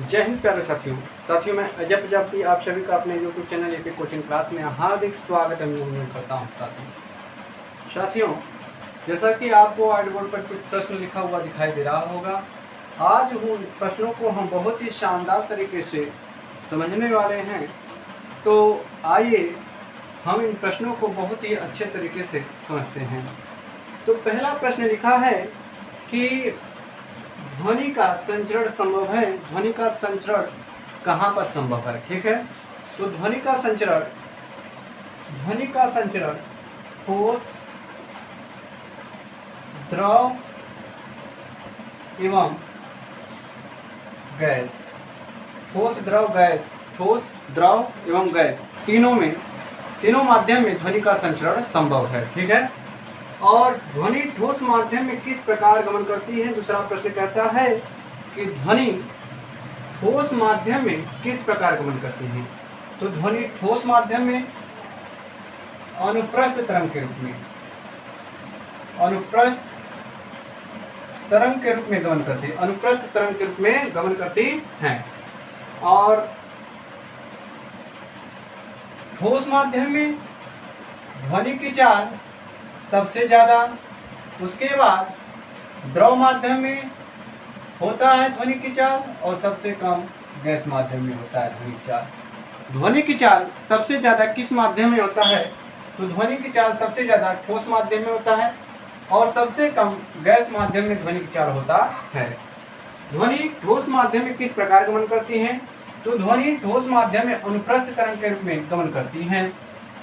जय हिंद प्यारे साथियों मैं अजय प्रजापति आप सभी का अपने YouTube channel AP coaching class में हार्दिक स्वागत अभिनंदन करता हूँ। साथियों जैसा कि आपको व्हाइट बोर्ड पर कुछ प्रश्न लिखा हुआ दिखाई दे रहा होगा, आज उन प्रश्नों को हम बहुत ही शानदार तरीके से समझने वाले हैं। तो आइए हम इन प्रश्नों को बहुत ही अच्छे तरीके से समझते हैं। तो पहला प्रश्न लिखा है कि ध्वनि का संचरण संभव है। ध्वनि का संचरण कहाँ पर संभव है? ठीक है, तो ध्वनि का संचरण ठोस, द्रव एवं गैस, ठोस द्रव एवं गैस तीनों माध्यम में ध्वनि का संचरण संभव है। ठीक है, और ध्वनि ठोस माध्यम में किस प्रकार गमन करती है? दूसरा प्रश्न कहता है कि ध्वनि ठोस माध्यम में किस प्रकार गमन करती है? तो ध्वनि ठोस माध्यम में अनुप्रस्थ तरंग के रूप में गमन करती है, अनुप्रस्थ तरंग के रूप में गमन करती है। और ठोस माध्यम में ध्वनि की चाल सबसे ज़्यादा, उसके बाद द्रव माध्यम में होता है ध्वनि की चाल और सबसे कम गैस माध्यम में होता है ध्वनि की चाल। ध्वनि की चाल सबसे ज़्यादा किस माध्यम में होता है? तो ध्वनि की चाल सबसे ज़्यादा ठोस माध्यम में होता है और सबसे कम गैस माध्यम में ध्वनि की चाल होता है। ध्वनि ठोस माध्यम में किस प्रकार गमन करती है? तो ध्वनि ठोस माध्यम में अनुप्रस्थ तरंग के रूप में गमन करती है।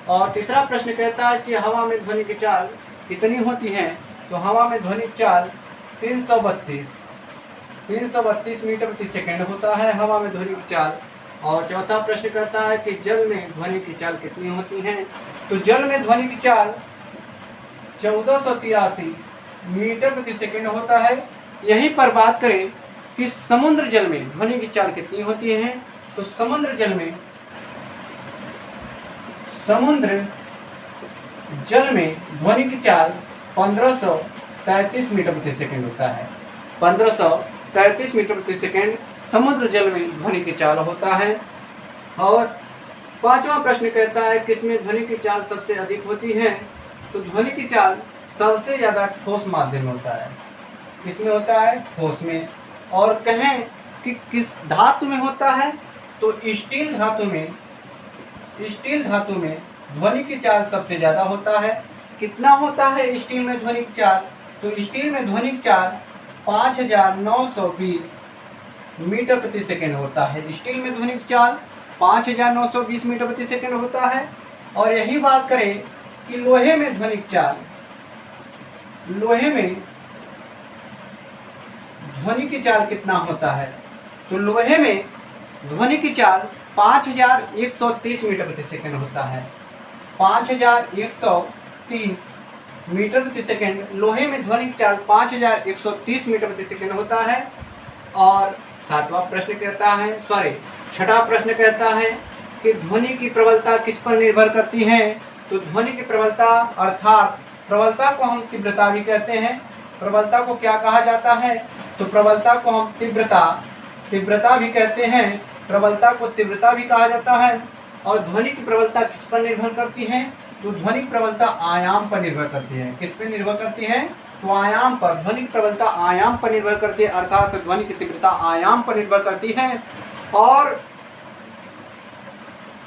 और तीसरा प्रश्न कहता है कि हवा में ध्वनि की चाल कितनी होती है? तो हवा में ध्वनि की चाल 332 मीटर प्रति सेकेंड होता है हवा में ध्वनि की चाल। और चौथा प्रश्न कहता है कि जल में ध्वनि की चाल कितनी होती है? तो जल में ध्वनि की चाल 1483 मीटर प्रति सेकेंड होता है। यहीं पर बात करें कि समुद्र जल में ध्वनि की चाल कितनी होती है? तो समुद्र जल में ध्वनि की चाल 1533 मीटर प्रति सेकेंड होता है। 1533 मीटर प्रति सेकेंड समुद्र जल में ध्वनि की चाल होता है। और पांचवा प्रश्न कहता है किसमें ध्वनि की चाल सबसे अधिक होती है? तो ध्वनि की चाल सबसे ज़्यादा ठोस माध्यम में होता है। किसमें होता है? ठोस में। और कहें कि किस धातु में होता है? तो स्टील धातु में ध्वनि की चाल सबसे ज़्यादा होता है। कितना होता है स्टील में ध्वनि की चाल? तो स्टील में ध्वनि की चाल 5920 मीटर प्रति सेकेंड होता है। स्टील में ध्वनि की चाल 5920 मीटर प्रति सेकेंड होता है। और यही बात करें कि लोहे में ध्वनि की चाल, कितना होता है? तो लोहे में ध्वनि की चाल 5130 मीटर प्रति सेकेंड होता है। 5130 मीटर प्रति सेकेंड लोहे में ध्वनि की चाल 5130 मीटर प्रति सेकेंड होता है। और छठा प्रश्न कहता है कि ध्वनि की प्रबलता किस पर निर्भर करती है? तो ध्वनि की प्रबलता अर्थात प्रबलता को हम तीव्रता भी कहते हैं। प्रबलता को क्या कहा जाता है? तो प्रबलता को हम तीव्रता भी कहते हैं। प्रबलता को तीव्रता भी कहा जाता है। और ध्वनि की प्रबलता किस पर निर्भर करती है? तो ध्वनि की प्रबलता आयाम पर निर्भर करती है। किस पर निर्भर करती है? तो आयाम पर। ध्वनि की प्रबलता आयाम पर निर्भर करती है, अर्थात ध्वनि की तीव्रता आयाम पर निर्भर करती है। और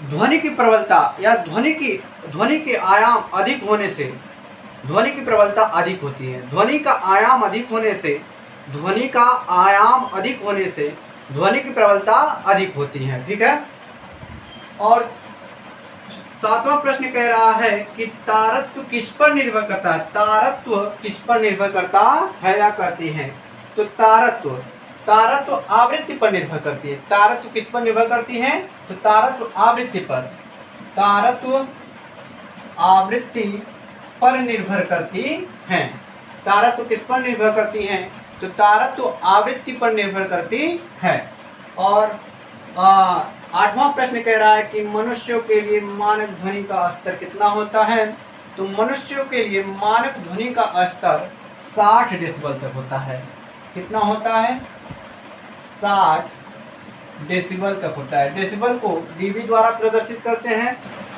ध्वनि की प्रबलता या ध्वनि के आयाम अधिक होने से ध्वनि की प्रबलता अधिक होती है। ध्वनि का आयाम अधिक होने से ध्वनि की प्रबलता अधिक होती है। ठीक है, और सातवां प्रश्न कह रहा है कि तारत्व किस पर निर्भर करता है? तारत्व किस पर निर्भर करता है या करती है? तो तारत्व आवृत्ति पर निर्भर करती है। तारत्व किस पर निर्भर करती है? तो तारत्व आवृत्ति पर निर्भर करती है। तारत्व किस पर निर्भर करती है? तो तारत्व आवृत्ति पर निर्भर करती है। और आठवां प्रश्न कह रहा है कि मनुष्यों के लिए मानक ध्वनि का स्तर कितना होता है? तो मनुष्यों के लिए मानक ध्वनि का स्तर 60 डेसिबल तक होता है। कितना होता है? 60 डेसिबल तक होता है। डेसिबल को डीबी द्वारा प्रदर्शित करते हैं,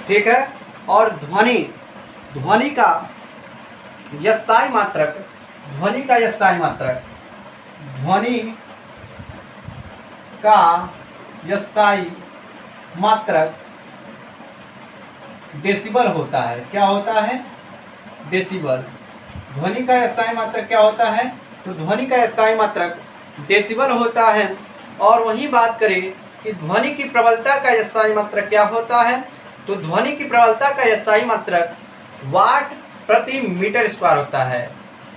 ठीक है। और ध्वनि का यस्थाई मात्रक, ध्वनि का यस्थाई मात्रक, ध्वनि का यस्थाई मात्रक डेसिबल होता है। क्या होता है? डेसिबल। ध्वनि का यस्थाई मात्रक क्या होता है? तो ध्वनि का यस्थाई मात्रक डेसिबल होता है। और वही बात करें कि ध्वनि की प्रबलता का यस्थाई मात्रक क्या होता है, तो ध्वनि की प्रबलता का यस्थाई मात्रक वाट प्रति मीटर स्क्वायर होता है।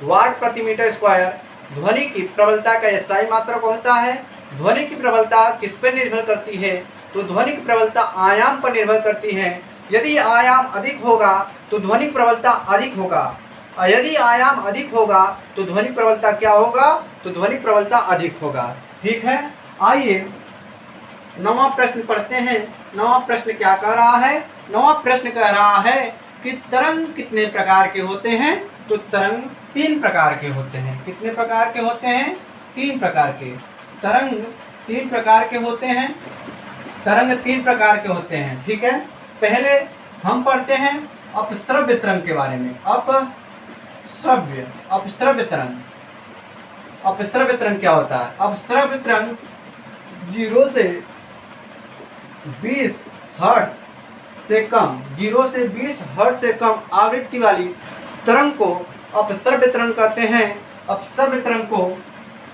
वाट प्रति मीटर स्क्वायर ध्वनि की प्रबलता का यस्थाई मात्रक होता है। ध्वनि की प्रबलता किस पर निर्भर करती है? तो ध्वनि की प्रबलता आयाम पर निर्भर करती है। यदि आयाम अधिक होगा तो ध्वनि प्रबलता अधिक होगा, और यदि आयाम अधिक होगा तो ध्वनि प्रबलता क्या होगा? तो ध्वनि प्रबलता अधिक होगा। ठीक है, आइए 9वां प्रश्न पढ़ते हैं। 9वां प्रश्न क्या कह रहा है? 9वां प्रश्न कह रहा है कि तरंग कितने प्रकार के होते हैं? तो तरंग 3 प्रकार के होते हैं। कितने प्रकार के होते हैं? 3 प्रकार के। तरंग 3 प्रकार के होते हैं। तरंग 3 प्रकार के होते हैं, ठीक है। पहले हम पढ़ते हैं अपश्रव्य तरंग के बारे में। अपश्रव्य तरंग। अपश्रव्य तरंग क्या होता है? अपश्रव्य तरंग 0 से 20 हर्ट्ज से कम, 0 से 20 हर्ट्ज से कम आवृत्ति वाली तरंग को अपश्रव्य तरंग कहते हैं। अपश्रव्य तरंग को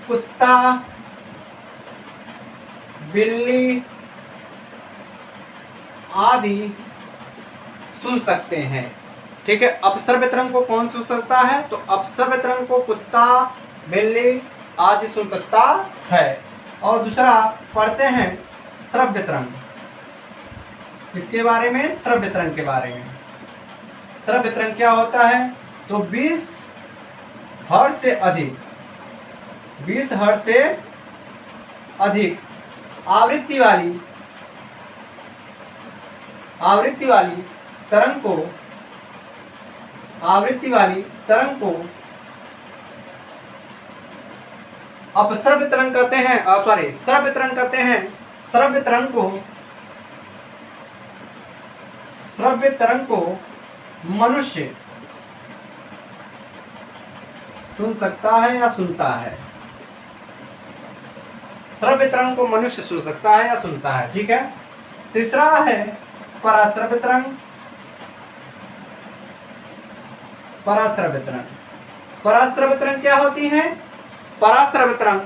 कुत्ता, बिल्ली आदि सुन सकते हैं, ठीक है। अपश्रव्य तरंग को कौन सुन सकता है? तो अपश्रव्य तरंग को कुत्ता, बिल्ली आदि सुन सकता है। और दूसरा पढ़ते हैं श्रव्य तरंग। इसके बारे में, श्रव्य तरंग के बारे में। श्रव्य तरंग क्या होता है? तो 20 हर्ट्ज से अधिक, 20 हर्ट्ज से अधिक आवृत्ति वाली तरंग को अपश्रव्य तरंग कहते हैं। श्रव्य तरंग कहते हैं। श्रव्य तरंग को मनुष्य सुन सकता है या सुनता है? श्रव्य तरंग को मनुष्य सुन सकता है या सुनता है, ठीक है। तीसरा है पराश्रव्य तरंग। पराश्रव्य तरंग क्या होती है? पराश्रव्य तरंग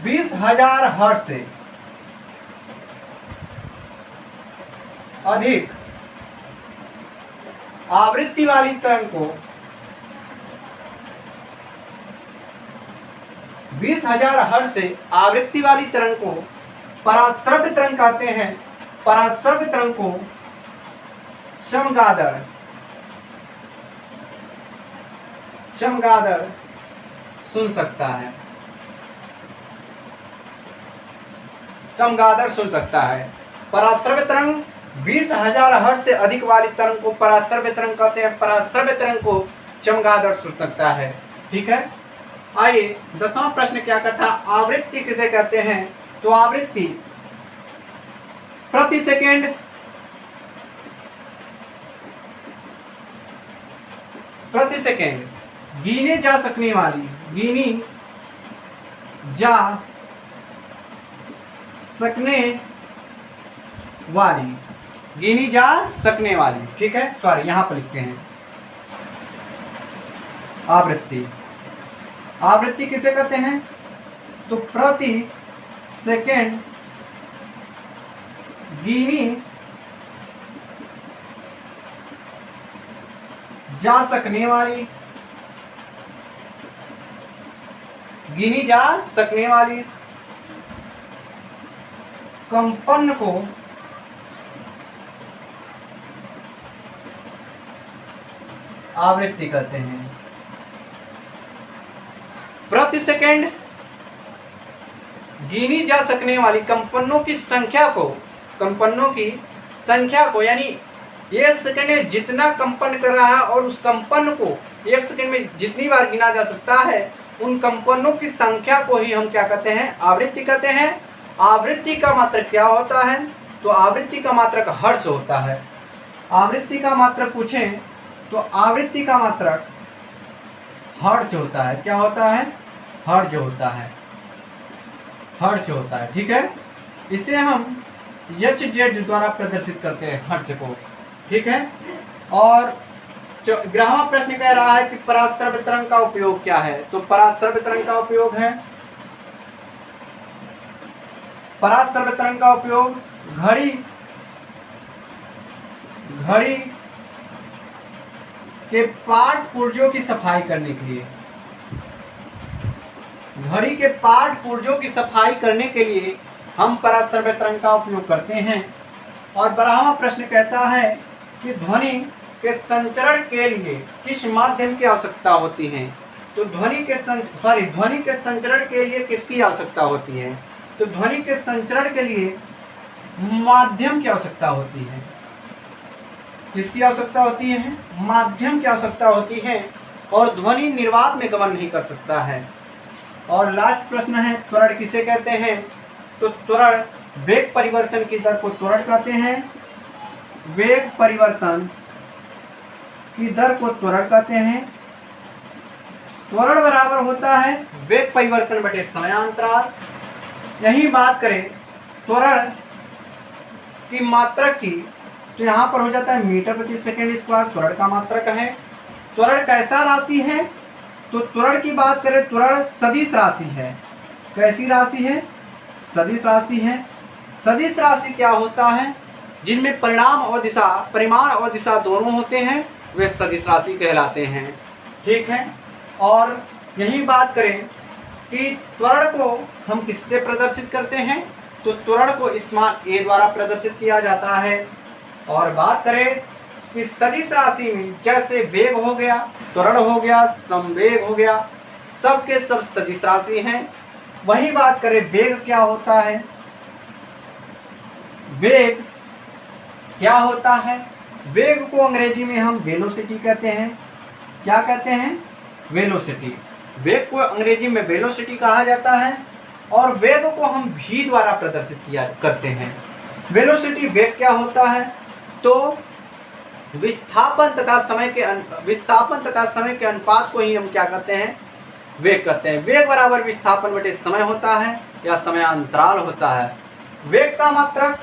20,000 हर्ट्ज से अधिक आवृत्ति वाली तरंग को 20,000 हर्ट्ज से आवृत्ति वाली तरंग को पराश्रव्य तरंग कहते हैं। पराश्रव्य तरंग को चमगादड़ सुन सकता है। चमगादड़ सुन सकता है। पराश्रव्य तरंग 20,000 हर्ट्ज से अधिक वाली तरंग को पराश्रव्य तरंग कहते हैं। पराश्रव्य तरंग को चमगादड़ सुन सकता है, ठीक है। आइए 10वां प्रश्न क्या कहता है? आवृत्ति किसे कहते हैं? तो आवृत्ति प्रति सेकेंड गिनी जा सकने वाली, ठीक है। सॉरी, यहां पर लिखते हैं आवृत्ति किसे कहते हैं? तो प्रति सेकेंड गिनी जा सकने वाली कंपन को आवृत्ति कहते हैं। प्रति सेकेंड गिनी जा सकने वाली कंपनों की संख्या को यानी 1 सेकेंड में जितना कंपन कर रहा है और उस कंपन को 1 सेकेंड में जितनी बार गिना जा सकता है, उन कंपनों की संख्या को ही हम क्या कहते हैं? आवृत्ति कहते हैं। आवृत्ति का मात्रक क्या होता है? तो आवृत्ति का मात्रक हर्ट्ज होता है। आवृत्ति का मात्रक पूछें तो आवृत्ति का मात्रक हर्ट्ज होता है। क्या होता है? हर्ट्ज होता है। हर्ट्ज होता है, ठीक है। इसे हम HZ द्वारा प्रदर्शित करते हैं हर्ट्ज को, ठीक है। और 11वां प्रश्न कह रहा है कि पराश्रव्य तरंग का उपयोग क्या है? तो पराश्रव्य तरंग का उपयोग है, पराश्रव्य तरंग का उपयोग घड़ी के पार्ट पुर्जों की सफाई करने के लिए, घड़ी के पार्ट पुर्जों की सफाई करने के लिए हम पराश्रव्य तरंग का उपयोग करते हैं। और 12वां प्रश्न कहता है कि ध्वनि के संचरण के लिए किस माध्यम की आवश्यकता होती है? तो ध्वनि के संचरण के लिए किसकी आवश्यकता होती है? तो ध्वनि के संचरण के लिए माध्यम की आवश्यकता होती है। किसकी आवश्यकता होती है? माध्यम की आवश्यकता होती है। और ध्वनि निर्वात में गमन नहीं कर सकता है। और लास्ट प्रश्न है, त्वरण किसे कहते हैं? तो त्वरण वेग परिवर्तन की दर को त्वरण कहते हैं। वेग परिवर्तन की दर को त्वरण कहते हैं। त्वरण बराबर होता है वेग परिवर्तन बटे समयांतराल। यही बात करें त्वरण की मात्रक की, तो यहाँ पर हो जाता है मीटर प्रति सेकंड स्क्वायर त्वरण का मात्रक है। त्वरण कैसा राशि है? तो त्वरण की बात करें, त्वरण सदिश राशि है। कैसी राशि है? सदिश राशि है। सदिश राशि क्या होता है? जिनमें परिमाण और दिशा दोनों होते हैं, वे सदिश राशि कहलाते हैं, ठीक है। और यही बात करें कि त्वरण को हम किससे प्रदर्शित करते हैं? तो त्वरण को इस मान a द्वारा प्रदर्शित किया जाता है। और बात करें कि सदिश राशि में जैसे वेग हो गया, त्वरण हो गया, संवेग हो गया, सब के सब सदिश राशि हैं। वही बात करें वेग क्या होता है? वेग क्या होता है? वेग को अंग्रेजी में हम वेलोसिटी कहते हैं। क्या कहते हैं? वेलोसिटी। वेग को अंग्रेजी में वेलोसिटी कहा जाता है। और वेग को हम v द्वारा प्रदर्शित किया करते हैं। वेलोसिटी वेग क्या होता है? तो विस्थापन तथा समय के अनुपात को ही हम क्या कहते हैं? वेग कहते हैं। वेग बराबर विस्थापन बटे समय होता है या समयांतराल होता है। वेग का मात्रक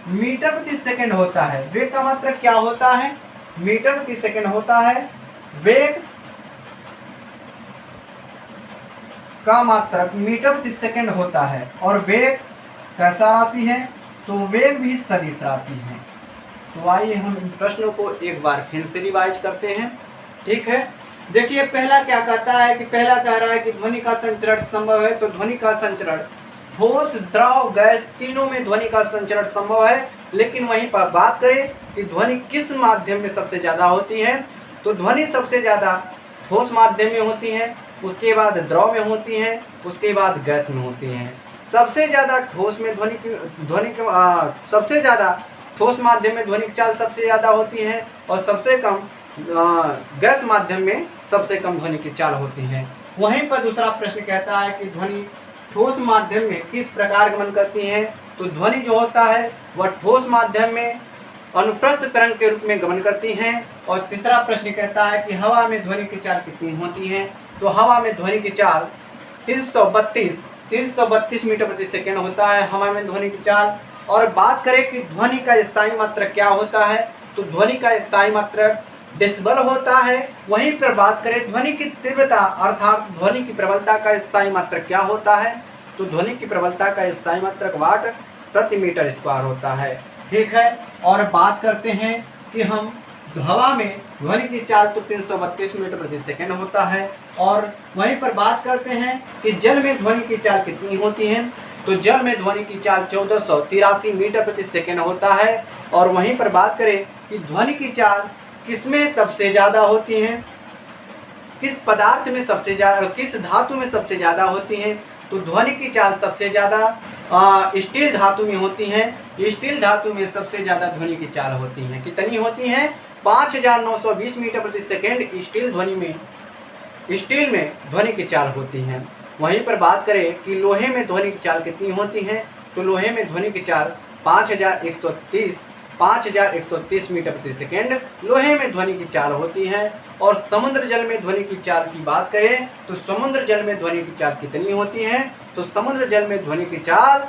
मीटर प्रति सेकंड होता है। वेग का मात्रक क्या होता है? मीटर प्रति सेकंड होता है। वेग का मात्रक मीटर प्रति सेकंड होता है। और वेग कैसा राशि है? तो वेग भी सदिश राशि है। तो आइए हम इन प्रश्नों को एक बार फिर से रिवाइज करते हैं, ठीक है। देखिए पहला क्या कहता है कि पहला कह रहा है कि ध्वनि का संचरण संभव है। तो ध्वनि का संचरण ठोस, द्रव, गैस तीनों में ध्वनि का संचरण संभव है। लेकिन वहीं पर बात करें कि ध्वनि किस माध्यम में सबसे ज़्यादा होती है, तो ध्वनि सबसे ज़्यादा ठोस माध्यम में होती है, उसके बाद द्रव में होती है, उसके बाद गैस में होती है। सबसे ज़्यादा ठोस में सबसे ज़्यादा ठोस माध्यम में ध्वनिक चाल सबसे ज़्यादा होती है और सबसे कम गैस माध्यम में सबसे कम ध्वनि की चाल होती है। वहीं पर दूसरा प्रश्न कहता है कि ध्वनि ठोस माध्यम में किस प्रकार गमन करती है। तो ध्वनि जो होता है वह ठोस माध्यम में अनुप्रस्थ तरंग के रूप में गमन करती हैं। और तीसरा प्रश्न कहता है कि हवा में ध्वनि की चाल कितनी होती है। तो हवा में ध्वनि की चाल 332 मीटर प्रति सेकेंड होता है हवा में ध्वनि की चाल। और बात करें कि ध्वनि का स्थायी मात्रक क्या होता है, तो ध्वनि का स्थायी मात्रक डेसिबल होता है। वहीं पर बात करें ध्वनि की तीव्रता अर्थात ध्वनि की प्रबलता का स्थायी मात्रक क्या होता है, तो ध्वनि की प्रबलता का स्थायी मात्रक वाट प्रति मीटर स्क्वायर होता है, ठीक है। और बात करते हैं कि हम हवा में ध्वनि की चाल तो 332 मीटर प्रति सेकेंड होता है। और वहीं पर बात करते हैं कि जल में ध्वनि की चाल कितनी होती है, तो जल में ध्वनि की चाल 1483 मीटर प्रति सेकेंड होता है। और वहीं पर बात करें कि ध्वनि की चाल किसमें सबसे ज़्यादा होती है, किस पदार्थ में सबसे ज़्यादा, किस धातु में सबसे ज़्यादा होती है, तो ध्वनि की चाल सबसे ज़्यादा स्टील धातु में होती है। स्टील धातु में सबसे ज़्यादा ध्वनि की चाल होती है। कितनी होती है? 5920 मीटर प्रति सेकेंड स्टील में ध्वनि की चाल होती है। वहीं पर बात करें कि लोहे में ध्वनि की चाल कितनी होती है, तो लोहे में ध्वनि की चाल 5130 मीटर प्रति सेकेंड लोहे में ध्वनि की चाल होती है। और समुद्र जल में ध्वनि की चाल की बात करें तो समुद्र जल में ध्वनि की चाल कितनी होती है, तो समुद्र जल में ध्वनि की चाल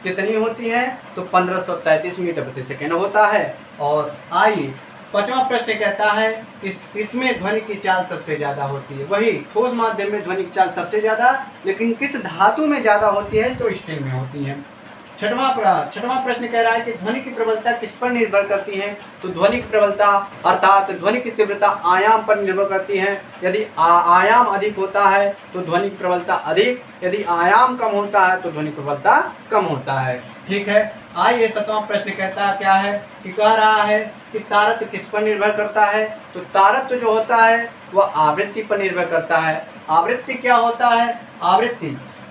कितनी होती है, तो 1533 मीटर प्रति सेकेंड होता है। और आइए 5वां प्रश्न कहता है किसमें ध्वनि की चाल सबसे ज्यादा होती है। वही ठोस माध्यम में ध्वनि की चाल सबसे ज्यादा, लेकिन किस धातु में ज्यादा होती है, तो स्टील में होती है। छठवां प्रश्न कह रहा है कि ध्वनि की प्रबलता किस पर निर्भर करती है, तो ध्वनि की प्रबलता अर्थात ध्वनि की तीव्रता आयाम पर निर्भर करती है। यदि आयाम अधिक होता है तो ध्वनि की प्रबलता अधिक, यदि आयाम कम होता है तो ध्वनि की प्रबलता कम होता है। ठीक है, आइए 7वां प्रश्न कहता क्या है कि कह रहा है कि तारत्य किस पर निर्भर करता है, तो तारत्य जो होता है वह आवृत्ति पर निर्भर करता है। आवृत्ति क्या होता है,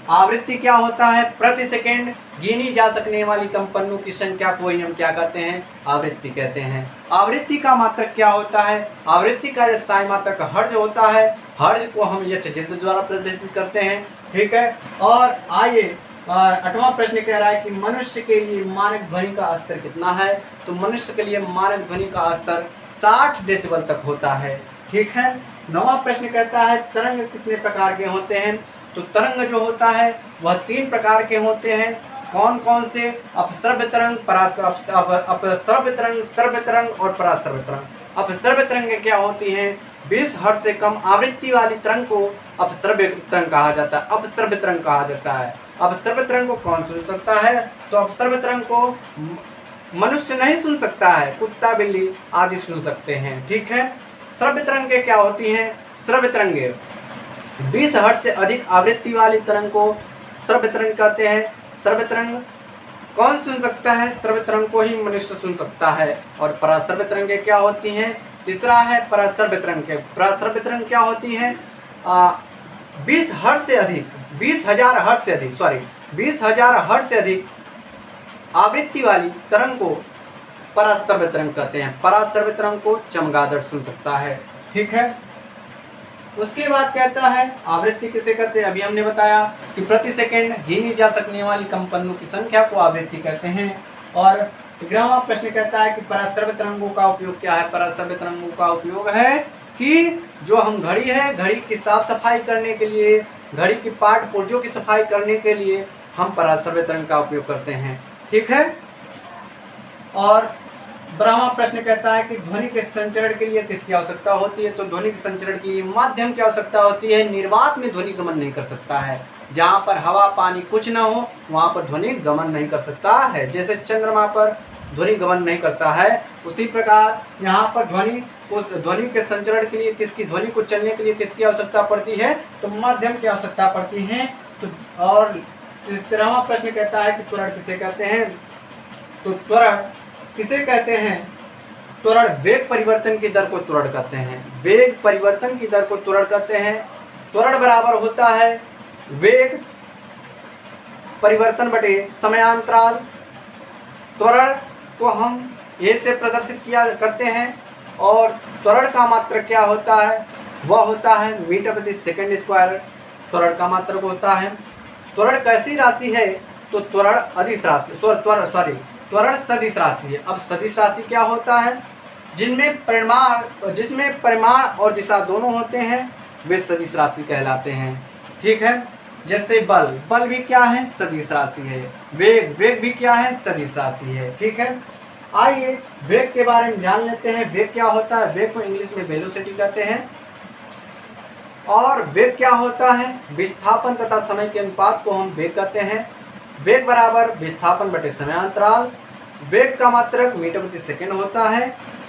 आवृत्ति क्या होता है, प्रति सेकेंड गिनी जा सकने वाली कंपनों की संख्या को ही हम क्या कहते हैं, आवृत्ति कहते हैं। आवृत्ति का मात्रक क्या होता है, आवृत्ति का स्थायी मात्रक हर्ट्ज होता है। हर्ट्ज को हम यह द्वारा प्रदर्शित करते हैं। ठीक है, और आइए 8वां प्रश्न कह रहा है कि मनुष्य के लिए मानक ध्वनि का स्तर कितना है, तो मनुष्य के लिए मानक ध्वनि का स्तर 60 डेसिबल तक होता है। ठीक है, 9वां प्रश्न कहता है तरंग कितने प्रकार के होते हैं, तो तरंग जो होता है वह 3 प्रकार के होते हैं। कौन कौन से, अपश्रव्य तरंग, अपश्रव्य तरंग, श्रव्य तरंग और पराश्रव्य तरंग। अपश्रव्य तरंग क्या होती हैं, 20 हर्ट्ज से कम आवृत्ति वाली तरंग को अपश्रव्य तरंग कहा जाता है, अपश्रव्य तरंग कहा जाता है। अपश्रव्य तरंग को कौन सुन सकता है, तो अपश्रव्य तरंग को मनुष्य नहीं सुन सकता है, कुत्ता बिल्ली आदि सुन सकते हैं। ठीक है, श्रव्य तरंगे क्या होती हैं, श्रव्य तरंगे 20 हर्ट्ज से अधिक आवृत्ति वाली तरंग को श्रव्य तरंग कहते हैं। श्रव्य तरंग कौन सुन सकता है, श्रव्य तरंग को ही मनुष्य सुन सकता है। और पराश्रव्य तरंगे क्या होती हैं, तीसरा है पराश्रव्य तरंगे। पराश्रव्य तरंग क्या होती हैं, 20 हर्ट्ज से अधिक, 20,000 हर्ट्ज से अधिक, 20,000 हर्ट्ज से अधिक आवृत्ति वाली तरंग को पराश्रव्य तरंग कहते हैं। पराश्रव्य तरंग को चमगादड़ सुन सकता है। ठीक है, उसके बाद कहता है आवृत्ति किसे कहते हैं, अभी हमने बताया कि प्रति सेकंड गिनी जा सकने वाली कंपनों की संख्या को आवृत्ति कहते हैं। और 11वां प्रश्न कहता है कि पराश्रव्य तरंगों का उपयोग क्या है। पराश्रव्य तरंगों का उपयोग है कि जो हम घड़ी है, घड़ी की साफ सफाई करने के लिए, घड़ी की पार्ट पुर्जों की सफाई करने के लिए हम पराश्रव्य तरंग का उपयोग करते हैं। ठीक है, और 12वां प्रश्न कहता है कि ध्वनि के संचरण के लिए किसकी आवश्यकता होती है, तो ध्वनि के संचरण के लिए माध्यम की आवश्यकता होती है। निर्वात में ध्वनि गमन नहीं कर सकता है, जहाँ पर हवा पानी कुछ ना हो वहाँ पर ध्वनि गमन नहीं कर सकता है। जैसे चंद्रमा पर ध्वनि गमन नहीं करता है, उसी प्रकार यहाँ पर ध्वनि के संचरण के लिए किसकी, ध्वनि को चलने के लिए किसकी आवश्यकता पड़ती है, तो माध्यम की आवश्यकता पड़ती है। तो और 13वां प्रश्न कहता है कि त्वरण किसे कहते हैं, तो त्वरण किसे कहते हैं, त्वरण वेग परिवर्तन की दर को त्वरण कहते हैं। वेग परिवर्तन की दर को त्वरण कहते हैं। त्वरण बराबर होता है वेग परिवर्तन बटे समयांतराल। त्वरण को हम ए से प्रदर्शित किया करते हैं और त्वरण का मात्रक क्या होता है, वह होता है मीटर प्रति सेकंड स्क्वायर त्वरण का मात्रक होता है। त्वरण कैसी राशि है, तो त्वरण अदिश राशि, त्वरण सदिश राशि है। अब सदिश राशि क्या होता है, जिसमें परिमाण और दिशा दोनों होते हैं, वे सदिश राशि कहलाते हैं। ठीक है, जैसे बल भी क्या है, सदिश राशि है। वेग भी क्या है, सदिश राशि है। ठीक है, आइए वेग के बारे में जान लेते हैं। वेग क्या होता है, वेग को इंग्लिश में वेलोसिटी कहते हैं। और वेग क्या होता है, विस्थापन तथा समय के अनुपात को हम वेग कहते हैं। वेग बराबर विस्थापन बटे समयांतराल। वेग का मात्रक मीटर प्रति सेकंड होता है।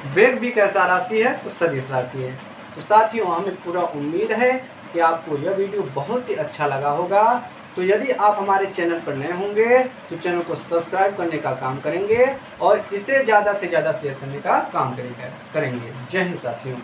वेग भी कैसा राशि है, तो सदिश राशि है। तो साथियों, हमें पूरा उम्मीद है कि आपको यह वीडियो बहुत ही अच्छा लगा होगा। तो यदि आप हमारे चैनल पर नए होंगे तो चैनल को सब्सक्राइब करने का काम करेंगे और इसे ज़्यादा से ज़्यादा शेयर करने का काम करेंगे। जय हिंद साथियों।